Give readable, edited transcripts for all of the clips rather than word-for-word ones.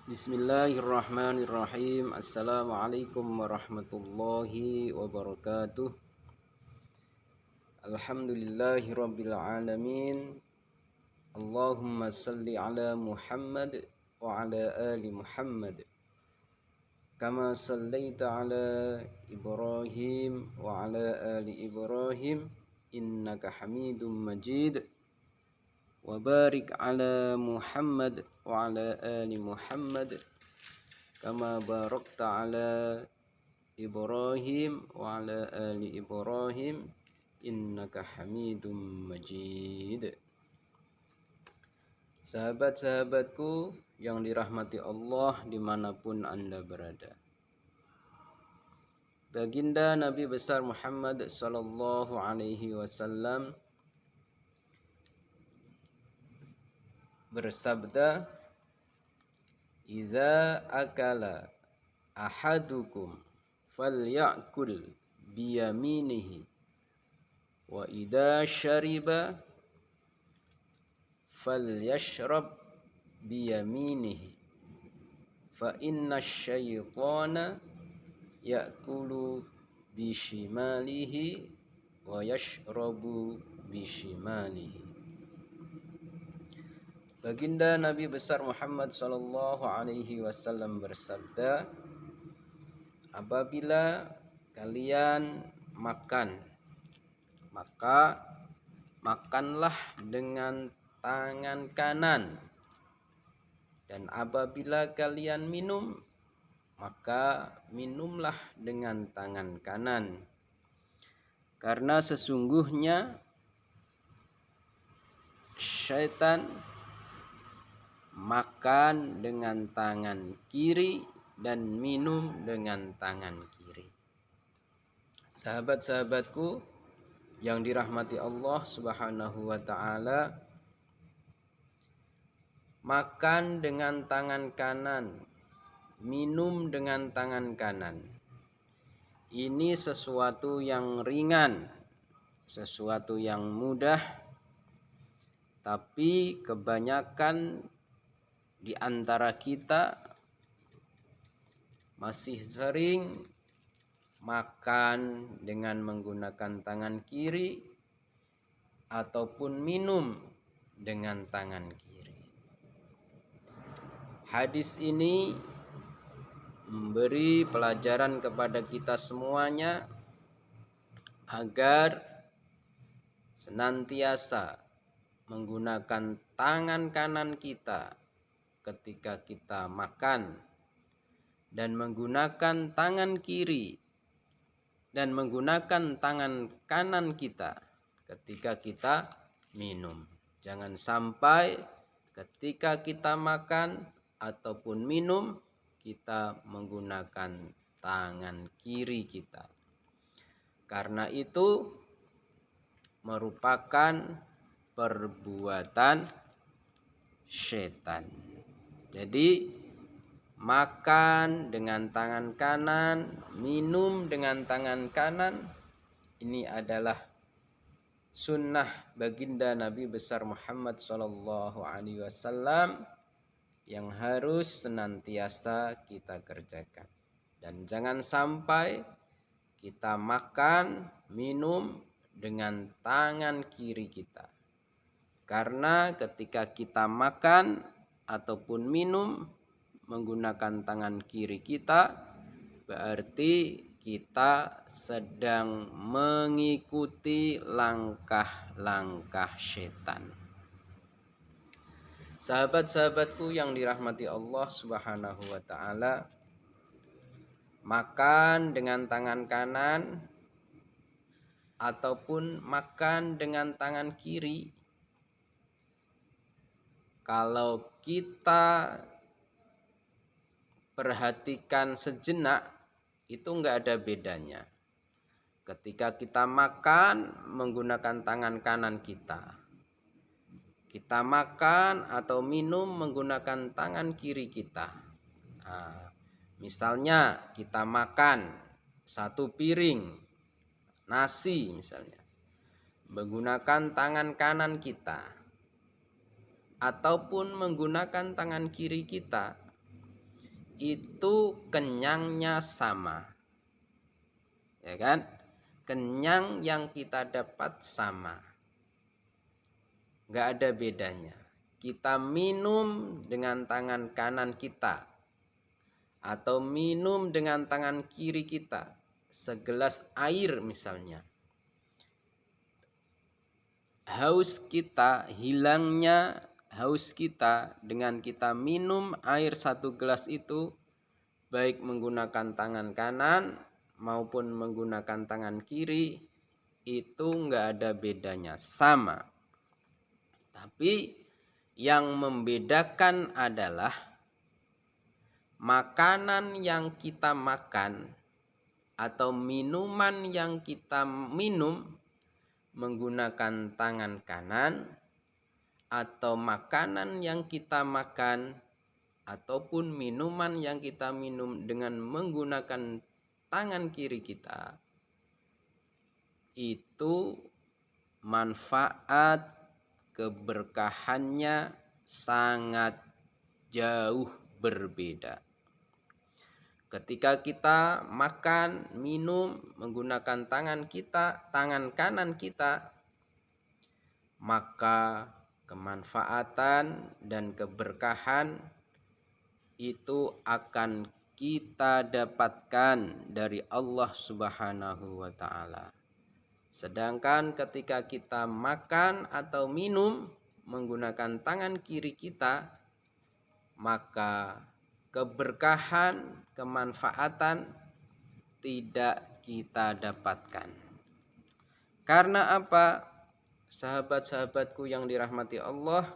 Bismillahirrahmanirrahim. Assalamualaikum warahmatullahi wabarakatuh. Alhamdulillahi rabbil alamin. Allahumma salli ala Muhammad wa ala ali Muhammad. Kama sallaita ala Ibrahim wa ala ali Ibrahim innaka Hamidum Majid. Wa barik ala Muhammad wa ala ali Muhammad kama barakta ala Ibrahim wa ala ali Ibrahim innaka Hamidum Majid. Sahabat-sahabatku yang dirahmati Allah dimanapun Anda berada, Baginda Nabi besar Muhammad sallallahu alaihi wasallam bersabda, "Idza akala ahadukum falyakul biyaminihi wa idza syariba falyashrab biyaminihi fa inna syaitana ya'kulu bishimalihi wa yashrabu bishimalihi." Baginda Nabi besar Muhammad sallallahu alaihi wasallam bersabda, apabila kalian makan, maka makanlah dengan tangan kanan, dan apabila kalian minum, maka minumlah dengan tangan kanan, karena sesungguhnya syaitan makan dengan tangan kiri dan minum dengan tangan kiri. Sahabat-sahabatku yang dirahmati Allah Subhanahu wa taala, makan dengan tangan kanan, minum dengan tangan kanan, ini sesuatu yang ringan, sesuatu yang mudah, tapi kebanyakan di antara kita masih sering makan dengan menggunakan tangan kiri ataupun minum dengan tangan kiri. Hadis ini memberi pelajaran kepada kita semuanya agar senantiasa menggunakan tangan kanan kita ketika kita makan, dan menggunakan tangan kiri dan menggunakan tangan kanan kita ketika kita minum. Jangan sampai ketika kita makan ataupun minum kita menggunakan tangan kiri kita, karena itu merupakan perbuatan syaitan. Jadi makan dengan tangan kanan, minum dengan tangan kanan, ini adalah sunnah baginda Nabi besar Muhammad sallallahu alaihi wasallam yang harus senantiasa kita kerjakan. Dan jangan sampai kita makan, minum dengan tangan kiri kita. Karena ketika kita makan ataupun minum menggunakan tangan kiri kita, berarti kita sedang mengikuti langkah-langkah setan. Sahabat-sahabatku yang dirahmati Allah Subhanahu wa taala, makan dengan tangan kanan ataupun makan dengan tangan kiri, kalau kita perhatikan sejenak, itu enggak ada bedanya. Ketika kita makan menggunakan tangan kanan kita makan atau minum menggunakan tangan kiri kita. Nah, misalnya kita makan satu piring nasi misalnya, menggunakan tangan kanan kita ataupun menggunakan tangan kiri kita, itu kenyangnya sama. Ya kan? Kenyang yang kita dapat sama. Nggak ada bedanya. Kita minum dengan tangan kanan kita atau minum dengan tangan kiri kita. Segelas air misalnya. Hilangnya haus kita dengan kita minum air 1 gelas itu, baik menggunakan tangan kanan maupun menggunakan tangan kiri, itu nggak ada bedanya, sama. Tapi yang membedakan adalah makanan yang kita makan atau minuman yang kita minum menggunakan tangan kanan, atau makanan yang kita makan ataupun minuman yang kita minum dengan menggunakan tangan kiri kita, itu manfaat keberkahannya sangat jauh berbeda. Ketika kita makan, minum menggunakan tangan kanan kita, maka kemanfaatan dan keberkahan itu akan kita dapatkan dari Allah Subhanahu wa ta'ala. Sedangkan ketika kita makan atau minum menggunakan tangan kiri kita, maka keberkahan, kemanfaatan tidak kita dapatkan. Karena apa? Sahabat-sahabatku yang dirahmati Allah,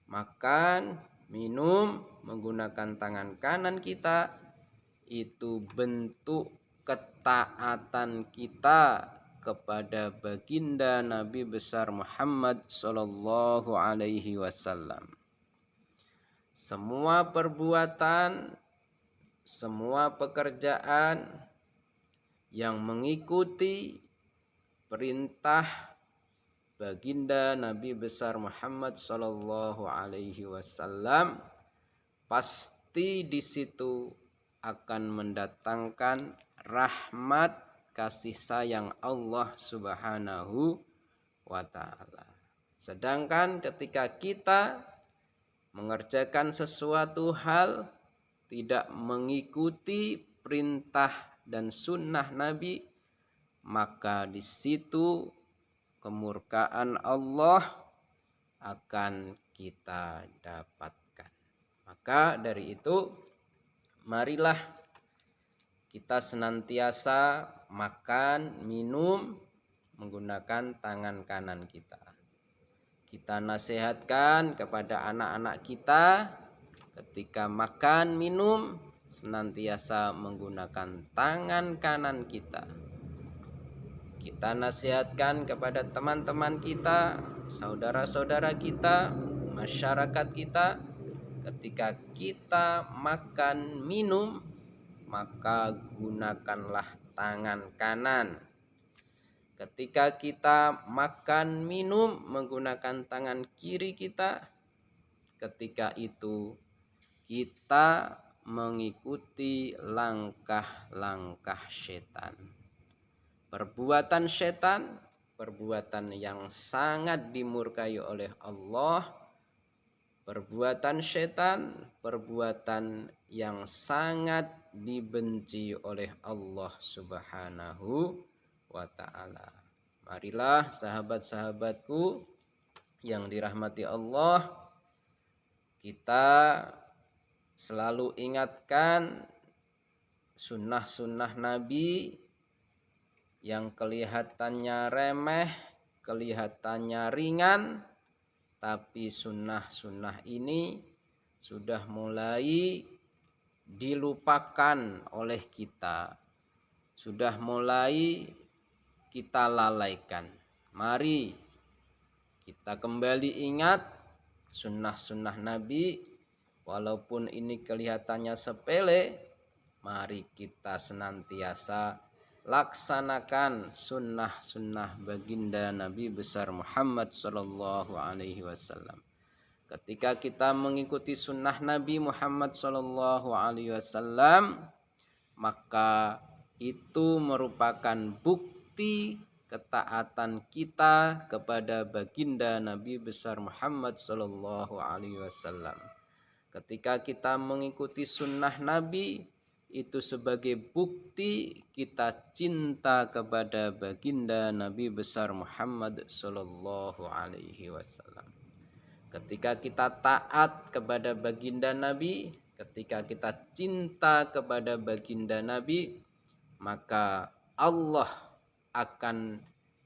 makan, minum menggunakan tangan kanan kita itu bentuk ketaatan kita kepada baginda Nabi besar Muhammad sallallahu alaihi wasallam. Semua perbuatan, semua pekerjaan yang mengikuti perintah baginda Nabi besar Muhammad sallallahu alaihi wasallam, pasti di situ akan mendatangkan rahmat kasih sayang Allah Subhanahu wa ta'ala. Sedangkan ketika kita mengerjakan sesuatu hal tidak mengikuti perintah dan sunnah Nabi, maka di situ kemurkaan Allah akan kita dapatkan. Maka dari itu, marilah kita senantiasa makan, minum menggunakan tangan kanan kita. Kita nasihatkan kepada anak-anak kita ketika makan, minum senantiasa menggunakan tangan kanan kita. Kita nasihatkan kepada teman-teman kita, saudara-saudara kita, masyarakat kita, ketika kita makan, minum, maka gunakanlah tangan kanan. Ketika kita makan, minum menggunakan tangan kiri kita, ketika itu kita mengikuti langkah-langkah setan. Perbuatan setan, perbuatan yang sangat dimurkai oleh Allah. Perbuatan setan, perbuatan yang sangat dibenci oleh Allah Subhanahu wa ta'ala. Marilah sahabat-sahabatku yang dirahmati Allah, kita selalu ingatkan sunnah-sunnah Nabi yang kelihatannya remeh, kelihatannya ringan, tapi sunnah-sunnah ini sudah mulai dilupakan oleh kita, sudah mulai kita lalaikan. Mari kita kembali ingat sunnah-sunnah Nabi, walaupun ini kelihatannya sepele, mari kita senantiasa laksanakan sunnah-sunnah baginda Nabi besar Muhammad sallallahu alaihi wasallam. Ketika kita mengikuti sunnah Nabi Muhammad SAW, maka itu merupakan bukti ketaatan kita kepada baginda Nabi besar Muhammad SAW. Ketika kita mengikuti sunnah Nabi, itu sebagai bukti kita cinta kepada baginda Nabi besar Muhammad SAW. Ketika kita taat kepada baginda Nabi, ketika kita cinta kepada baginda Nabi, maka Allah akan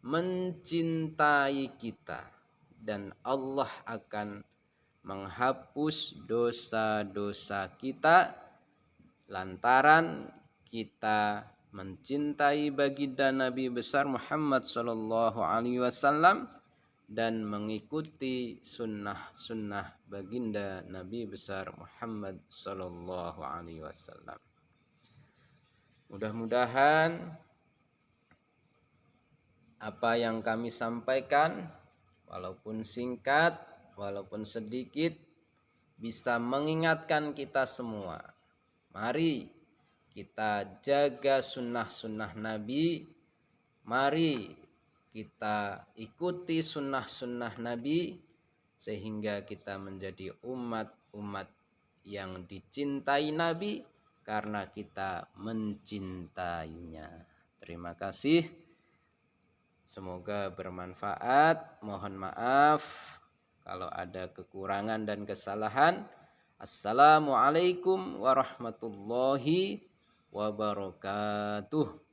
mencintai kita dan Allah akan menghapus dosa-dosa kita lantaran kita mencintai baginda Nabi besar Muhammad SAW dan mengikuti sunnah baginda Nabi besar Muhammad SAW. Mudah-mudahan apa yang kami sampaikan, walaupun singkat, walaupun sedikit, bisa mengingatkan kita semua. Mari kita jaga sunnah-sunnah Nabi. Mari kita ikuti sunnah-sunnah Nabi sehingga kita menjadi umat-umat yang dicintai Nabi karena kita mencintainya. Terima kasih. Semoga bermanfaat. Mohon maaf kalau ada kekurangan dan kesalahan. Assalamualaikum warahmatullahi wabarakatuh.